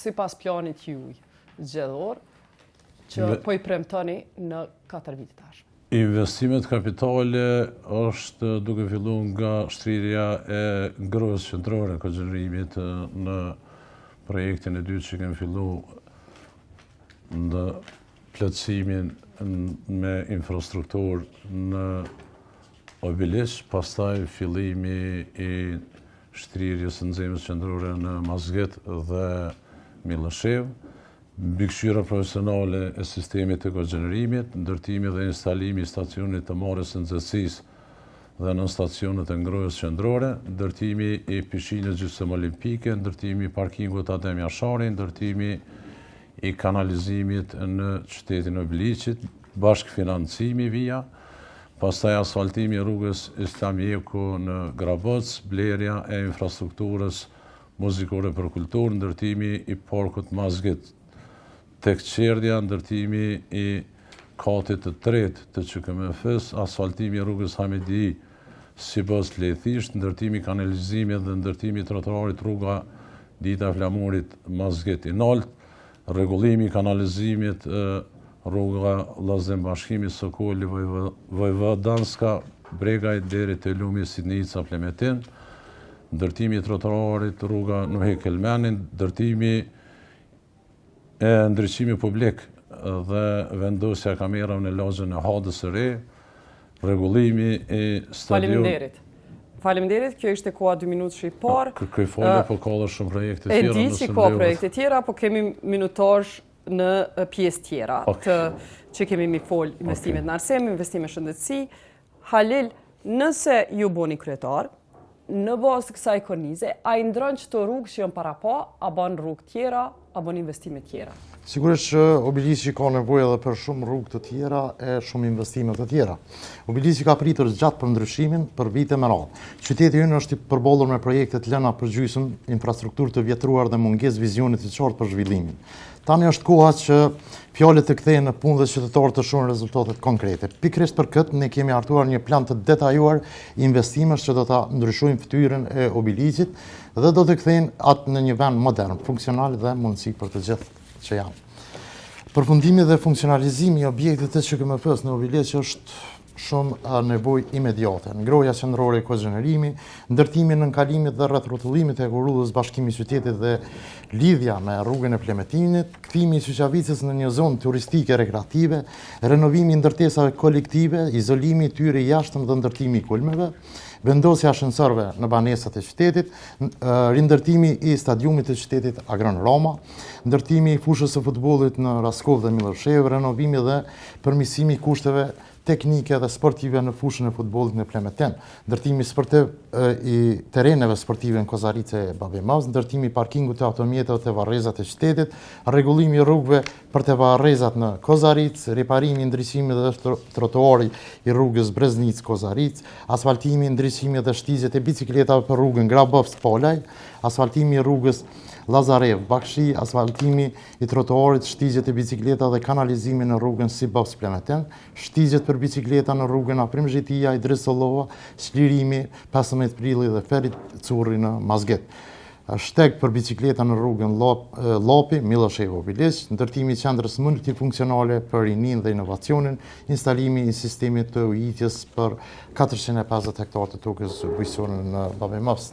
sipas planit juaj zgjedhor që po i premtoni në 4 vite tash? Investimet kapitale është duke filluar nga shtrirja e ngrohjes qendrore koxhenërimit në projektin e dytë që kemi filluar në plotësimin me infrastrukturë në Obiliq, pastaj fillimi i shtrirjes së nxemës qendrore në Mazget dhe Millëshev, mbikëqyrja profesionale e sistemit të koxhenërimit, ndërtimi dhe instalimi i stacionit të marrjes së nxehtësisë dhe në stacionet e ngrohjes qendrore, ndërtimi i pishinës gjysmë olimpike, ndërtimi i parkingut Adem Jashari, ndërtimi i kanalizimit në qytetin e Obiliqit, bashkëfinancimi vija, pastaj asfaltimi i rrugës Islamieku në Graboc, blerja e infrastrukturës muzikore për kulturë, ndërtimi i parkut Mazget tek Qerdja, ndërtimi i katit të tretë të QKMF-s, asfaltimi i rrugës Hamidi Sibos Lethisht, ndërtimi i kanalizimit dhe ndërtimi i trotuarit rruga Dita Flamurit Mazget i Nalt, rregullimi i kanalizimit rruga Llazem Bashkimi Sokoli Vojvodanska Bregaj deri te lumi Sidnica Plemetin, ndërtimi i trotuarit rruga Nuhi Kelmeni, ndërtimi e ndriçimi publik dhe vendosja kamerave në lagjen e Hadës së Re, rregullimi i stadionit. Faleminderit, kjo ishte koha 2 minutë i parë. Kërkoj falje, po ka edhe shumë projekte tjera. E di që ka projekte tjera, po kemi minutazh në pjesë tjera që kemi mi fol investimet në Arsem, investime shëndetësi. Halil, nëse ju boni kryetar, në bazë të kësaj kornize, a i ndron çdo rrugë që janë para pa, a bën rrugë tjera, a bën investime tjera? Sigurisht që Obiliqi ka nevojë edhe për shumë rrugë të tjera e shumë investime të tjera. Obiliqi ka pritur gjatë për ndryshimin për vite me radhë. Qyteti ynë është i përbollur me projekte të lëna për gjysmë, infrastrukturë të vjetruar dhe mungesë vizionit të qartë për zhvillimin. Tani është koha që fjalët të kthehen në punë dhe qytetarët të shohin rezultatet konkrete. Pikërisht për këtë ne kemi hartuar një plan të detajuar investimesh që do ta ndryshojnë fytyrën e Obiliqit dhe do të kthejnë atë në një vend modern, funksional dhe mundësi për të gjithë që janë. Përfundimi dhe funksionalizimi i objektit të QKMF-s në Obiliq është shumë nevojë imediate. Ngrohja qendrore e koxhenërimit, ndërtimi në nënkalimit dhe rrethrotullimit e rrugës Bashkimi i Qytetit dhe lidhja me rrugën e Plemetinit, kthimi i Syqavicës në një zonë turistike rekreative, renovimi i ndërtesave kolektive, izolimi i tyre jashtëm dhe ndërtimi i kulmeve, vendosja ashensorëve në banesat e qytetit, rindërtimi i stadiumit të qytetit Agron Roma, ndërtimi i fushës së futbollit në Raskov dhe Millëshev, renovimi dhe përmirësimi i kushteve teknike dhe sportive në fushën e futbollit në Plemetin, ndërtimi sportiv i tereneve sportive në Kozarice e Babemaz, ndërtimi i parkingut të automjeteve të varrezat e qytetit, rregullimi i rrugëve për të varrezat në Kozaric, riparimi, ndriçimi dhe trotuari i rrugës Breznic-Kozaric, asfaltimi, ndriçimi dhe shtizjet e bicikletave për rrugën Grabovc-Polaj, asfaltimi i rrugës Lazarev, Bakshi, asfaltimi i trotuarit, shtizjet e bicikleta dhe kanalizimi në rrugën Sibos Plemetin, shtizjet për bicikleta në rrugën Aprim Zhitia, Idris Sollova, shlirimi 15 prilli dhe Ferit Curri në Mazget. Shteg për bicikleta në rrugën Lopi, Millëshev Obiliq, ndërtimi i qendrës multifunksionale për rinin dhe inovacionin, instalimi i sistemit të ujitjes për 450 hektar të tokës bujqësore në Babemaz.